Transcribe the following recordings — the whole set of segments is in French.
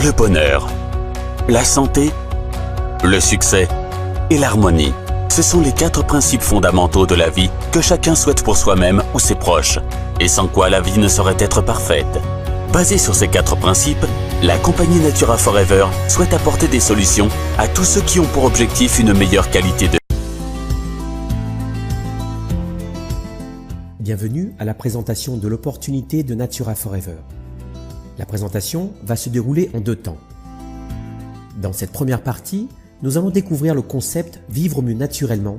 Le bonheur, la santé, le succès et l'harmonie. Ce sont les 4 principes fondamentaux de la vie que chacun souhaite pour soi-même ou ses proches, et sans quoi la vie ne saurait être parfaite. Basée sur ces 4 principes, la compagnie Natura Forever souhaite apporter des solutions à tous ceux qui ont pour objectif une meilleure qualité de vie. Bienvenue à la présentation de l'opportunité de Natura Forever. La présentation va se dérouler en 2 temps. Dans cette première partie, nous allons découvrir le concept « Vivre mieux naturellement »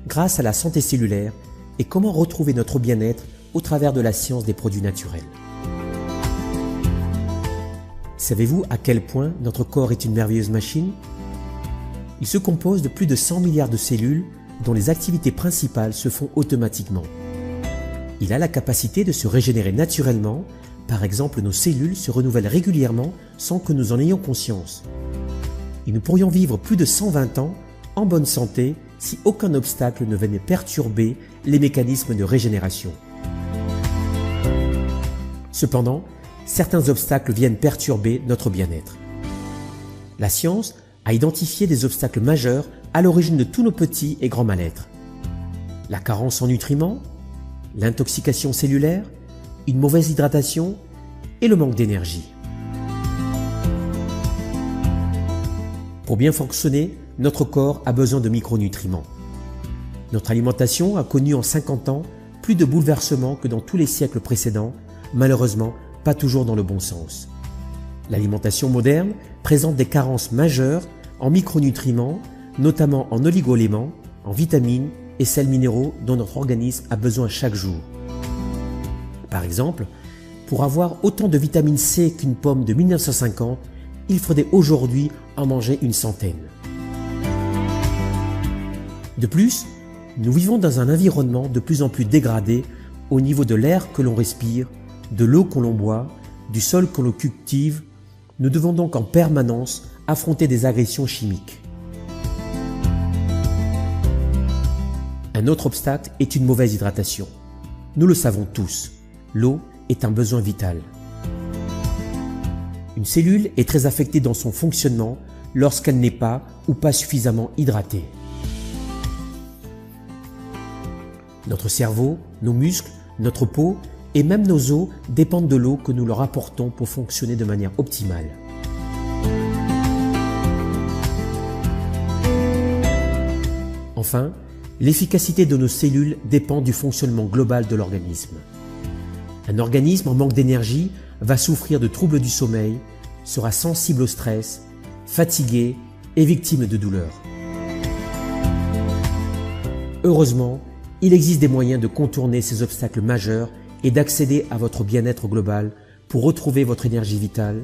grâce à la santé cellulaire et comment retrouver notre bien-être au travers de la science des produits naturels. Savez-vous à quel point notre corps est une merveilleuse machine? Il se compose de plus de 100 milliards de cellules dont les activités principales se font automatiquement. Il a la capacité de se régénérer naturellement, par exemple nos cellules se renouvellent régulièrement sans que nous en ayons conscience. Et nous pourrions vivre plus de 120 ans en bonne santé si aucun obstacle ne venait perturber les mécanismes de régénération. Cependant, certains obstacles viennent perturber notre bien-être. La science a identifié des obstacles majeurs à l'origine de tous nos petits et grands mal-être. La carence en nutriments, l'intoxication cellulaire, une mauvaise hydratation et le manque d'énergie. Pour bien fonctionner, notre corps a besoin de micronutriments. Notre alimentation a connu en 50 ans plus de bouleversements que dans tous les siècles précédents, malheureusement pas toujours dans le bon sens. L'alimentation moderne présente des carences majeures en micronutriments, notamment en oligo-éléments, en vitamines et sels minéraux dont notre organisme a besoin chaque jour. Par exemple, pour avoir autant de vitamine C qu'une pomme de 1950, il faudrait aujourd'hui en manger une centaine. De plus, nous vivons dans un environnement de plus en plus dégradé au niveau de l'air que l'on respire, de l'eau que l'on boit, du sol que l'on cultive. Nous devons donc en permanence affronter des agressions chimiques. Un autre obstacle est une mauvaise hydratation. Nous le savons tous, l'eau est un besoin vital. Une cellule est très affectée dans son fonctionnement lorsqu'elle n'est pas ou pas suffisamment hydratée. Notre cerveau, nos muscles, notre peau et même nos os dépendent de l'eau que nous leur apportons pour fonctionner de manière optimale. Enfin, l'efficacité de nos cellules dépend du fonctionnement global de l'organisme. Un organisme en manque d'énergie va souffrir de troubles du sommeil, sera sensible au stress, fatigué et victime de douleurs. Heureusement, il existe des moyens de contourner ces obstacles majeurs et d'accéder à votre bien-être global pour retrouver votre énergie vitale,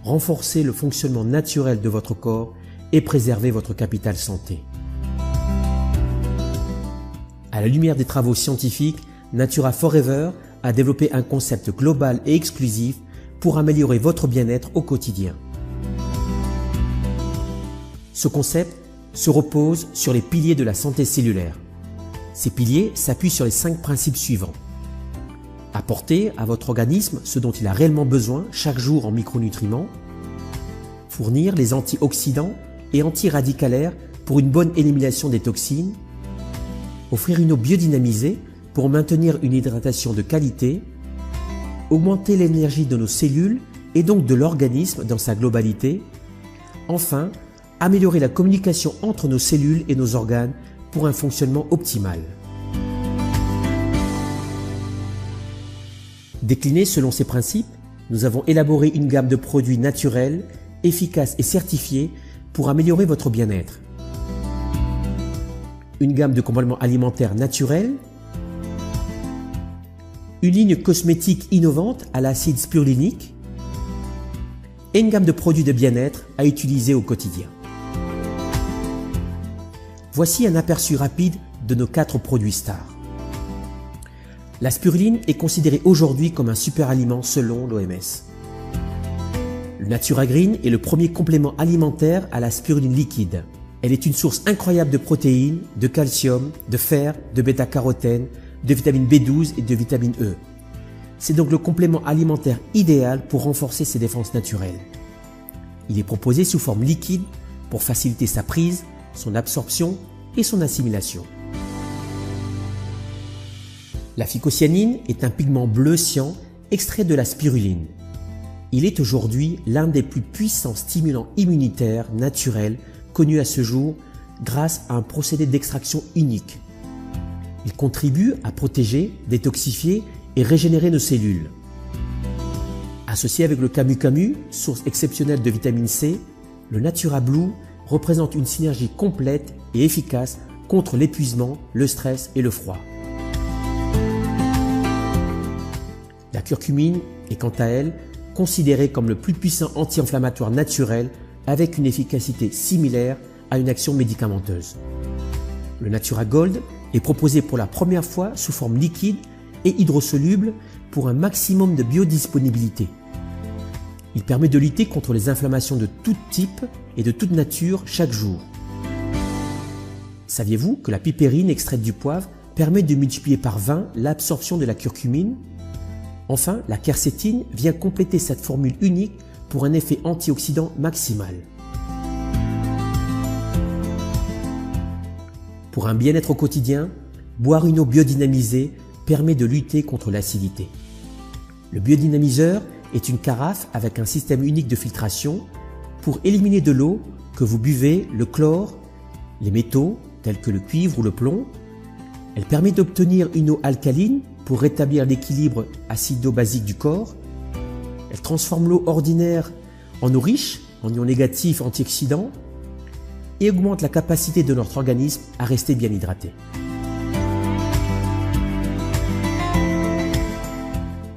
renforcer le fonctionnement naturel de votre corps et préserver votre capital santé. À la lumière des travaux scientifiques, Natura Forever a développé un concept global et exclusif pour améliorer votre bien-être au quotidien. Ce concept se repose sur les piliers de la santé cellulaire. Ces piliers s'appuient sur les 5 principes suivants. Apporter à votre organisme ce dont il a réellement besoin chaque jour en micronutriments. Fournir les antioxydants et antiradicalaires pour une bonne élimination des toxines. Offrir une eau biodynamisée pour maintenir une hydratation de qualité. Augmenter l'énergie de nos cellules et donc de l'organisme dans sa globalité. Enfin, améliorer la communication entre nos cellules et nos organes pour un fonctionnement optimal. Déclinés selon ces principes, nous avons élaboré une gamme de produits naturels, efficaces et certifiés pour améliorer votre bien-être. Une gamme de compléments alimentaires naturels, une ligne cosmétique innovante à l'acide spirulique et une gamme de produits de bien-être à utiliser au quotidien. Voici un aperçu rapide de nos 4 produits stars. La spiruline est considérée aujourd'hui comme un super aliment selon l'OMS. Le Natura Green est le premier complément alimentaire à la spiruline liquide. Elle est une source incroyable de protéines, de calcium, de fer, de bêta-carotène, de vitamine B12 et de vitamine E. C'est donc le complément alimentaire idéal pour renforcer ses défenses naturelles. Il est proposé sous forme liquide pour faciliter sa prise, son absorption et son assimilation. La phycocyanine est un pigment bleu cyan extrait de la spiruline. Il est aujourd'hui l'un des plus puissants stimulants immunitaires naturels connus à ce jour grâce à un procédé d'extraction unique. Il contribue à protéger, détoxifier et régénérer nos cellules. Associé avec le camu-camu, source exceptionnelle de vitamine C, le Natura Blue représente une synergie complète et efficace contre l'épuisement, le stress et le froid. La curcumine est quant à elle considérée comme le plus puissant anti-inflammatoire naturel avec une efficacité similaire à une action médicamenteuse. Le Natura Gold est proposé pour la première fois sous forme liquide et hydrosoluble pour un maximum de biodisponibilité. Il permet de lutter contre les inflammations de tout type et de toute nature chaque jour. Saviez-vous que la pipérine extraite du poivre permet de multiplier par 20 l'absorption de la curcumine? Enfin, la quercétine vient compléter cette formule unique pour un effet antioxydant maximal. Pour un bien-être au quotidien, boire une eau biodynamisée permet de lutter contre l'acidité. Le biodynamiseur est une carafe avec un système unique de filtration pour éliminer de l'eau que vous buvez le chlore, les métaux tels que le cuivre ou le plomb. Elle permet d'obtenir une eau alcaline pour rétablir l'équilibre acido-basique du corps. Elle transforme l'eau ordinaire en eau riche, en ions négatifs antioxydants et augmente la capacité de notre organisme à rester bien hydraté.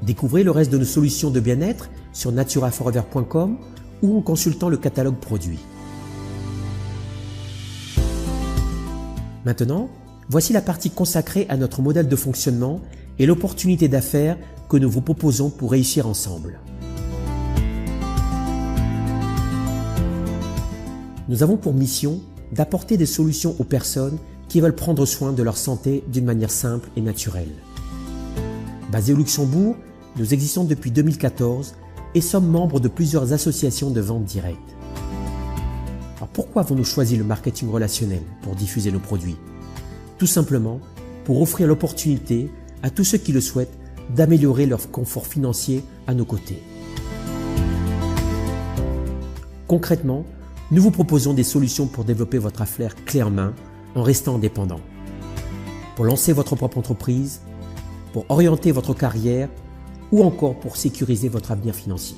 Découvrez le reste de nos solutions de bien-être sur naturaforever.com ou en consultant le catalogue produit. Maintenant, voici la partie consacrée à notre modèle de fonctionnement et l'opportunité d'affaires que nous vous proposons pour réussir ensemble. Nous avons pour mission d'apporter des solutions aux personnes qui veulent prendre soin de leur santé d'une manière simple et naturelle. Basés au Luxembourg, nous existons depuis 2014 et sommes membres de plusieurs associations de vente directe. Alors pourquoi avons-nous choisi le marketing relationnel pour diffuser nos produits? Tout simplement pour offrir l'opportunité à tous ceux qui le souhaitent d'améliorer leur confort financier à nos côtés. Concrètement, nous vous proposons des solutions pour développer votre affaire clé en main en restant indépendant. Pour lancer votre propre entreprise, pour orienter votre carrière ou encore pour sécuriser votre avenir financier.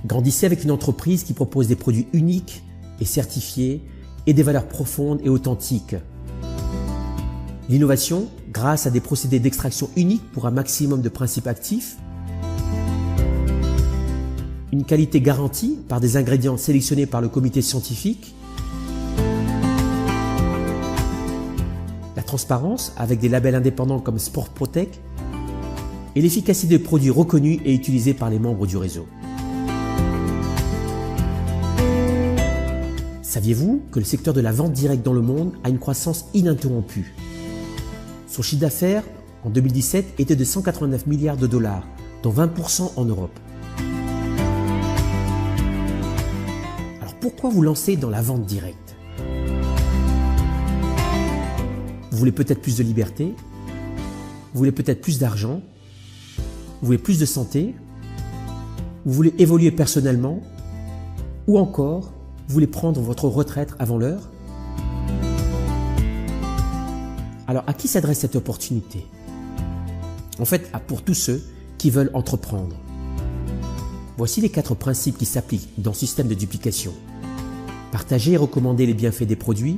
Grandissez avec une entreprise qui propose des produits uniques et certifiés et des valeurs profondes et authentiques. L'innovation, grâce à des procédés d'extraction uniques pour un maximum de principes actifs. Une qualité garantie par des ingrédients sélectionnés par le comité scientifique. La transparence avec des labels indépendants comme Sport Protect. Et l'efficacité de produits reconnus et utilisés par les membres du réseau. Saviez-vous que le secteur de la vente directe dans le monde a une croissance ininterrompue? Son chiffre d'affaires en 2017 était de 189 milliards de dollars, dont 20% en Europe. Alors pourquoi vous lancer dans la vente directe? Vous voulez peut-être plus de liberté? Vous voulez peut-être plus d'argent? Vous voulez plus de santé? Vous voulez évoluer personnellement? Ou encore, vous voulez prendre votre retraite avant l'heure? Alors, à qui s'adresse cette opportunité? En fait, pour tous ceux qui veulent entreprendre. Voici les 4 principes qui s'appliquent dans ce système de duplication. Partager et recommander les bienfaits des produits.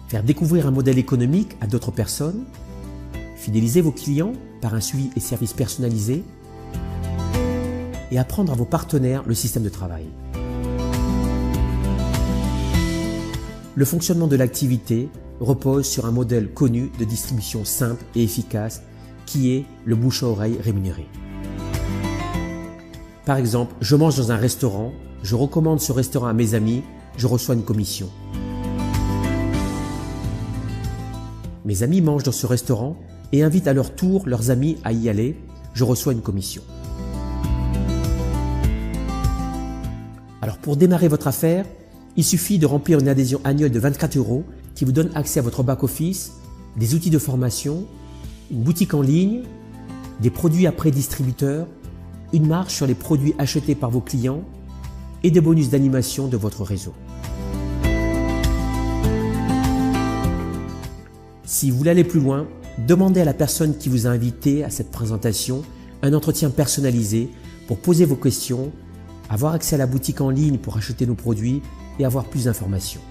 Faire découvrir un modèle économique à d'autres personnes. Fidéliser vos clients par un suivi et service personnalisé. Et apprendre à vos partenaires le système de travail. Le fonctionnement de l'activité repose sur un modèle connu de distribution simple et efficace qui est le bouche à oreille rémunéré. Par exemple, je mange dans un restaurant, je recommande ce restaurant à mes amis, je reçois une commission. Mes amis mangent dans ce restaurant et invitent à leur tour leurs amis à y aller, je reçois une commission. Alors pour démarrer votre affaire, il suffit de remplir une adhésion annuelle de 24 € qui vous donne accès à votre back-office, des outils de formation, une boutique en ligne, des produits après distributeurs, une marge sur les produits achetés par vos clients et des bonus d'animation de votre réseau. Si vous voulez aller plus loin, demandez à la personne qui vous a invité à cette présentation un entretien personnalisé pour poser vos questions, avoir accès à la boutique en ligne pour acheter nos produits et avoir plus d'informations.